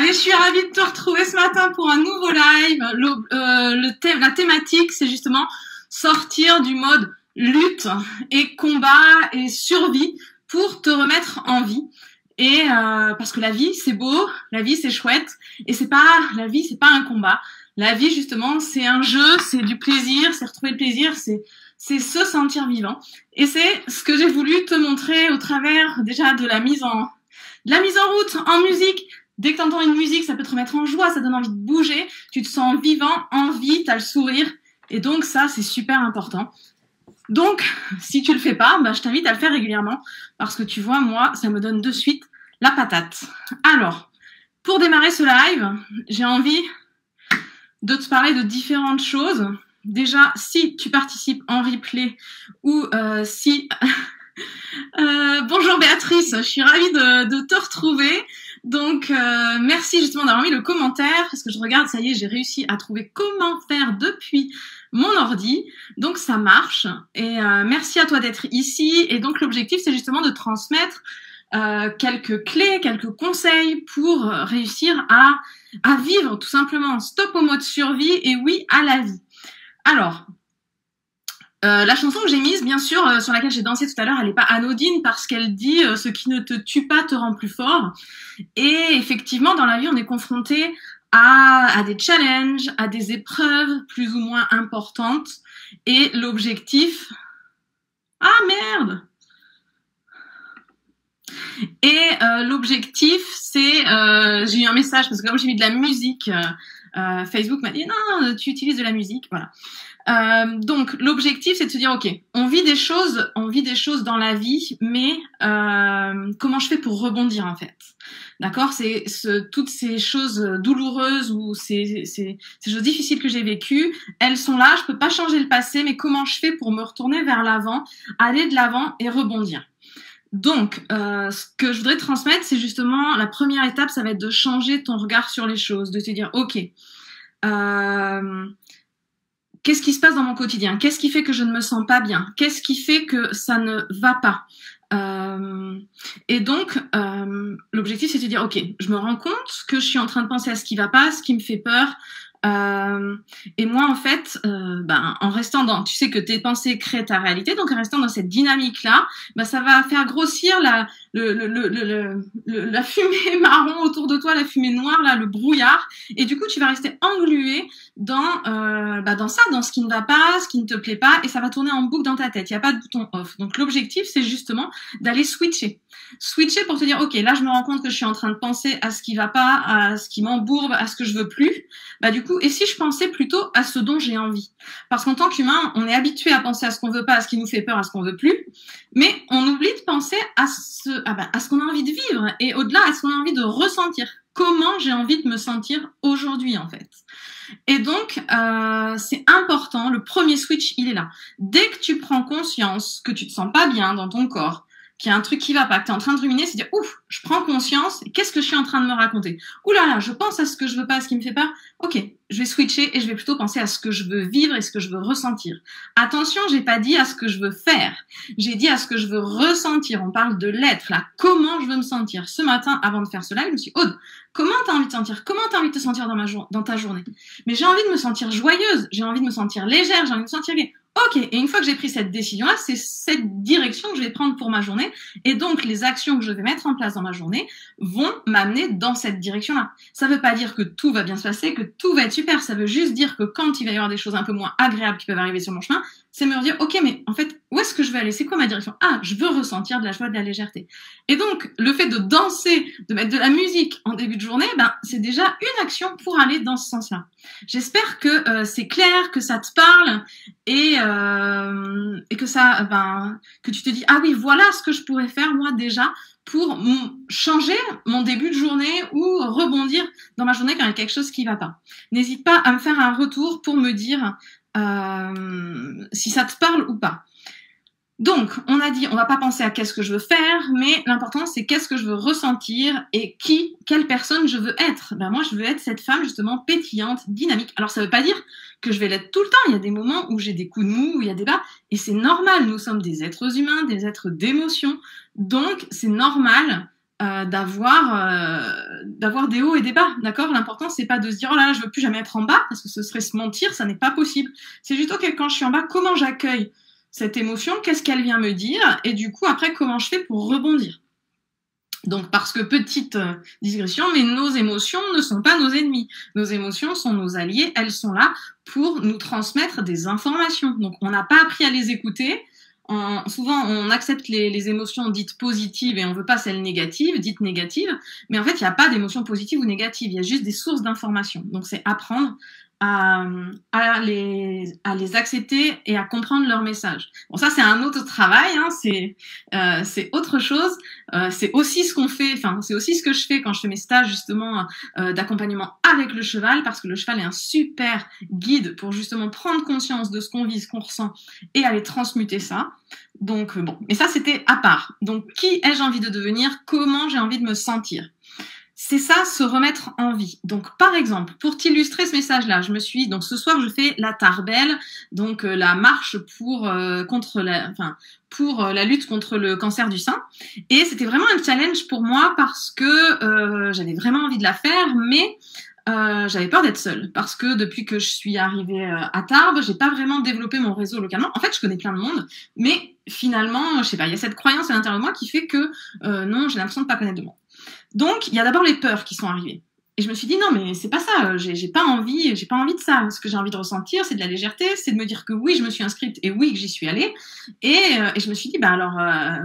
Allez, je suis ravie de te retrouver ce matin pour un nouveau live. La thématique, c'est justement sortir du mode lutte et combat et survie pour te remettre en vie. Et parce que la vie, c'est beau, la vie, c'est chouette, et la vie, c'est pas un combat. La vie, justement, c'est un jeu, c'est du plaisir, c'est retrouver le plaisir, c'est se sentir vivant. Et c'est ce que j'ai voulu te montrer au travers déjà de la mise en route en musique. Dès que tu entends une musique, ça peut te remettre en joie, ça donne envie de bouger, tu te sens vivant, en vie, tu as le sourire. Et donc ça, c'est super important. Donc, si tu le fais pas, je t'invite à le faire régulièrement parce que tu vois, moi, ça me donne de suite la patate. Alors, pour démarrer ce live, j'ai envie de te parler de différentes choses. Déjà, si tu participes en replay ou si... bonjour Béatrice, je suis ravie de te retrouver. Donc, merci justement d'avoir mis le commentaire parce que je regarde, ça y est, j'ai réussi à trouver comment faire depuis mon ordi. Donc, ça marche. Et merci à toi d'être ici. Et donc, l'objectif, c'est justement de transmettre quelques clés, quelques conseils pour réussir à vivre tout simplement. Stop au mode survie et oui à la vie. Alors, la chanson que j'ai mise, bien sûr, sur laquelle j'ai dansé tout à l'heure, elle n'est pas anodine parce qu'elle dit « ce qui ne te tue pas te rend plus fort ». Et effectivement, dans la vie, on est confronté à des challenges, à des épreuves plus ou moins importantes. Et l'objectif... Ah merde! Et l'objectif, c'est... j'ai eu un message parce que comme j'ai mis de la musique, Facebook m'a dit « Non, tu utilises de la musique. » Voilà. Donc l'objectif c'est de se dire ok, on vit des choses dans la vie, mais comment je fais pour rebondir en fait, d'accord? C'est toutes ces choses douloureuses ou ces choses difficiles que j'ai vécues, elles sont là, je peux pas changer le passé, mais comment je fais pour me retourner vers l'avant, aller de l'avant et rebondir? Donc, ce que je voudrais te transmettre, c'est justement la première étape, ça va être de changer ton regard sur les choses, de te dire ok. Qu'est-ce qui se passe dans mon quotidien? Qu'est-ce qui fait que je ne me sens pas bien? Qu'est-ce qui fait que ça ne va pas? Et donc, l'objectif, c'est de dire, ok, je me rends compte que je suis en train de penser à ce qui va pas, à ce qui me fait peur. Et moi, en fait, en restant dans... Tu sais que tes pensées créent ta réalité, donc en restant dans cette dynamique-là, ça va faire grossir la fumée marron autour de toi, la fumée noire, là, le brouillard. Et du coup, tu vas rester englué dans ça, dans ce qui ne va pas, ce qui ne te plaît pas, et ça va tourner en boucle dans ta tête. Il n'y a pas de bouton off. Donc l'objectif, c'est justement d'aller switcher. Switcher pour te dire, ok, là je me rends compte que je suis en train de penser à ce qui va pas, à ce qui m'embourbe, à ce que je veux plus. Du coup, et si je pensais plutôt à ce dont j'ai envie? Parce qu'en tant qu'humain, on est habitué à penser à ce qu'on veut pas, à ce qui nous fait peur, à ce qu'on veut plus, mais on oublie de penser à ce qu'on a envie de vivre et au-delà à ce qu'on a envie de ressentir. Comment j'ai envie de me sentir aujourd'hui en fait? Et donc, c'est important, le premier switch, il est là. Dès que tu prends conscience que tu te sens pas bien dans ton corps, qu'il y a un truc qui va pas, que tu es en train de ruminer, c'est dire ouf, je prends conscience, qu'est-ce que je suis en train de me raconter? Ouh là là, je pense à ce que je veux pas, à ce qui me fait peur. Ok, je vais switcher et je vais plutôt penser à ce que je veux vivre et ce que je veux ressentir. Attention, j'ai pas dit à ce que je veux faire, j'ai dit à ce que je veux ressentir. On parle de l'être là, comment je veux me sentir. Ce matin, avant de faire ce live, je me suis dit, Aude, comment t'as envie de te sentir? Comment t'as envie de te sentir dans ta journée? Mais j'ai envie de me sentir joyeuse, j'ai envie de me sentir légère, j'ai envie de me sentir gaie. Ok, et une fois que j'ai pris cette décision-là, c'est cette direction que je vais prendre pour ma journée. Et donc, les actions que je vais mettre en place dans ma journée vont m'amener dans cette direction-là. Ça veut pas dire que tout va bien se passer, que tout va être super. Ça veut juste dire que quand il va y avoir des choses un peu moins agréables qui peuvent arriver sur mon chemin, c'est me dire, ok, mais en fait, où est-ce que je vais aller? C'est quoi ma direction? Ah, je veux ressentir de la joie, de la légèreté. Et donc, le fait de danser, de mettre de la musique en début de journée, c'est déjà une action pour aller dans ce sens-là. J'espère que c'est clair, que ça te parle et que ça, que tu te dis, ah oui, voilà ce que je pourrais faire moi déjà pour changer mon début de journée ou rebondir dans ma journée quand il y a quelque chose qui va pas. N'hésite pas à me faire un retour pour me dire si ça te parle ou pas. Donc, on a dit, on va pas penser à qu'est-ce que je veux faire, mais l'important, c'est qu'est-ce que je veux ressentir et quelle personne je veux être. Moi, je veux être cette femme, justement, pétillante, dynamique. Alors, ça veut pas dire que je vais l'être tout le temps. Il y a des moments où j'ai des coups de mou, où il y a des bas, et c'est normal. Nous sommes des êtres humains, des êtres d'émotion. Donc, c'est normal d'avoir des hauts et des bas, d'accord? L'important, c'est pas de se dire, oh là là, je veux plus jamais être en bas, parce que ce serait se mentir, ça n'est pas possible. C'est juste, ok, quand je suis en bas, comment j'accueille cette émotion? Qu'est-ce qu'elle vient me dire? Et du coup, après, comment je fais pour rebondir? Donc, parce que petite digression, mais nos émotions ne sont pas nos ennemis. Nos émotions sont nos alliés, elles sont là pour nous transmettre des informations. Donc, on n'a pas appris à les écouter. Souvent, on accepte les émotions dites positives et on veut pas celles négatives, dites négatives. Mais en fait, il n'y a pas d'émotions positives ou négatives. Il y a juste des sources d'informations. Donc, c'est apprendre à les accepter et à comprendre leur message. Bon, ça, c'est un autre travail, hein, c'est autre chose. C'est aussi ce qu'on fait, enfin, c'est aussi ce que je fais quand je fais mes stages, justement, d'accompagnement avec le cheval, parce que le cheval est un super guide pour justement prendre conscience de ce qu'on vit, ce qu'on ressent, et aller transmuter ça. Donc, bon. Mais ça, c'était à part. Donc, qui ai-je envie de devenir? Comment j'ai envie de me sentir? C'est ça, se remettre en vie. Donc, par exemple, pour t'illustrer ce message-là, donc ce soir, je fais la Tarbelle, donc la marche pour la lutte contre le cancer du sein. Et c'était vraiment un challenge pour moi parce que j'avais vraiment envie de la faire, mais j'avais peur d'être seule parce que depuis que je suis arrivée à Tarbes, j'ai pas vraiment développé mon réseau localement. En fait, je connais plein de monde, mais finalement, je sais pas, il y a cette croyance à l'intérieur de moi qui fait que non, j'ai l'impression de pas connaître de monde. Donc, il y a d'abord les peurs qui sont arrivées. Et je me suis dit, non, mais c'est pas ça, j'ai pas envie de ça. Ce que j'ai envie de ressentir, c'est de la légèreté, c'est de me dire que oui, je me suis inscrite et oui, que j'y suis allée. Et je me suis dit, bah alors,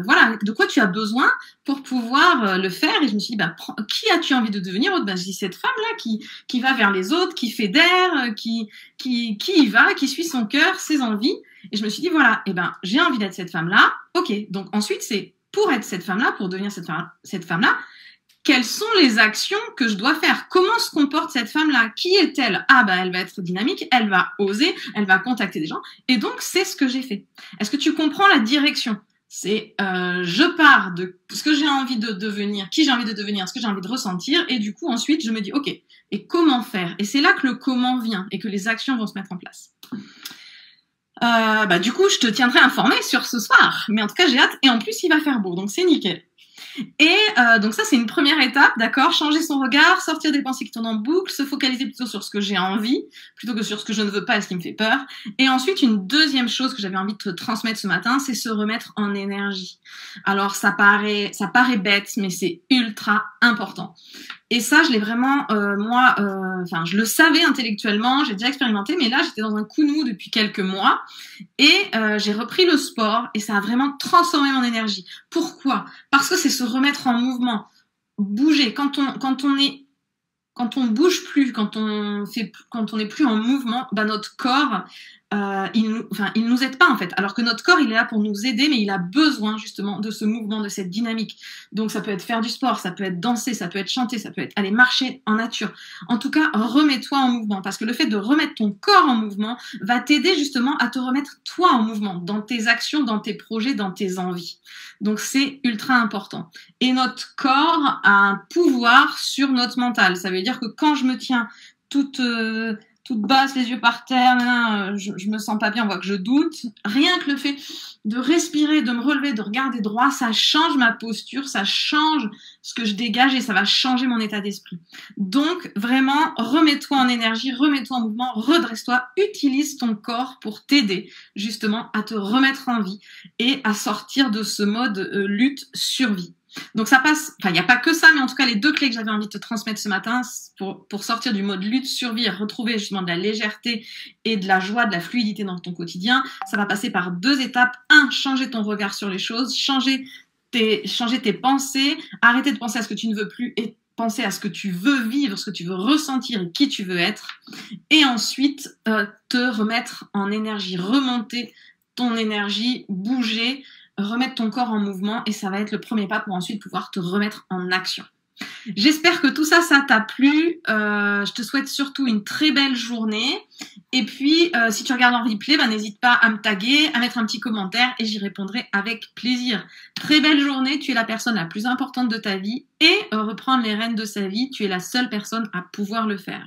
voilà, de quoi tu as besoin pour pouvoir le faire? Et je me suis dit, bah, qui as-tu envie de devenir? Bah, je dis, cette femme-là qui va vers les autres, qui fédère, qui y va, qui suit son cœur, ses envies. Et je me suis dit, voilà, et ben, j'ai envie d'être cette femme-là. Ok, donc ensuite, c'est pour être cette femme-là, pour devenir cette femme-là, quelles sont les actions que je dois faire? Comment se comporte cette femme-là? Qui est-elle? Ah bah elle va être dynamique, elle va oser, elle va contacter des gens. Et donc c'est ce que j'ai fait. Est-ce que tu comprends la direction? C'est je pars de ce que j'ai envie de devenir, qui j'ai envie de devenir, ce que j'ai envie de ressentir, et du coup ensuite je me dis ok, et comment faire? Et c'est là que le comment vient et que les actions vont se mettre en place. Bah du coup je te tiendrai informé sur ce soir, mais en tout cas j'ai hâte, et en plus il va faire beau, donc c'est nickel. Et donc ça, c'est une première étape, d'accord? Changer son regard, sortir des pensées qui tournent en boucle, se focaliser plutôt sur ce que j'ai envie, plutôt que sur ce que je ne veux pas et ce qui me fait peur. Et ensuite, une deuxième chose que j'avais envie de te transmettre ce matin, c'est se remettre en énergie. Alors, ça paraît bête, mais c'est ultra important. Et ça, je l'ai vraiment, je le savais intellectuellement, j'ai déjà expérimenté, mais là, j'étais dans un coup de mou depuis quelques mois et j'ai repris le sport et ça a vraiment transformé mon énergie. Pourquoi? Parce que c'est se remettre en mouvement, bouger. Quand on bouge plus, quand on n'est plus en mouvement, bah notre corps, il nous aide pas en fait. Alors que notre corps, il est là pour nous aider, mais il a besoin justement de ce mouvement, de cette dynamique. Donc ça peut être faire du sport, ça peut être danser, ça peut être chanter, ça peut être aller marcher en nature. En tout cas, remets-toi en mouvement, parce que le fait de remettre ton corps en mouvement va t'aider justement à te remettre toi en mouvement, dans tes actions, dans tes projets, dans tes envies. Donc c'est ultra important. Et notre corps a un pouvoir sur notre mental. Ça veut dire que quand je me tiens toute basse, les yeux par terre, je me sens pas bien, on voit que je doute. Rien que le fait de respirer, de me relever, de regarder droit, ça change ma posture, ça change ce que je dégage et ça va changer mon état d'esprit. Donc, vraiment, remets-toi en énergie, remets-toi en mouvement, redresse-toi, utilise ton corps pour t'aider justement à te remettre en vie et à sortir de ce mode lutte-survie. Donc ça passe, il n'y a pas que ça, mais en tout cas les deux clés que j'avais envie de te transmettre ce matin pour sortir du mode lutte, survie et retrouver justement de la légèreté et de la joie, de la fluidité dans ton quotidien, ça va passer par deux étapes. Un, changer ton regard sur les choses, changer tes pensées, arrêter de penser à ce que tu ne veux plus et penser à ce que tu veux vivre, ce que tu veux ressentir et qui tu veux être. Et ensuite, te remettre en énergie, remonter ton énergie, bouger, remettre ton corps en mouvement et ça va être le premier pas pour ensuite pouvoir te remettre en action. J'espère que tout ça, ça t'a plu. Je te souhaite surtout une très belle journée Et puis, si tu regardes en replay, n'hésite pas à me taguer, à mettre un petit commentaire et j'y répondrai avec plaisir. Très belle journée, tu es la personne la plus importante de ta vie et reprendre les rênes de sa vie, tu es la seule personne à pouvoir le faire.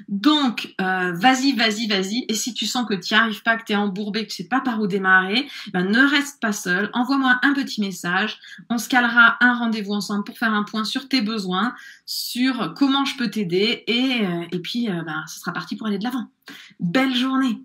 Donc, vas-y, vas-y, vas-y. Et si tu sens que tu n'y arrives pas, que tu es embourbé, que tu sais pas par où démarrer, ne reste pas seul. Envoie-moi un petit message. On se calera un rendez-vous ensemble pour faire un point sur tes besoins, sur comment je peux t'aider. Et puis, ce sera parti pour aller de l'avant. Belle journée!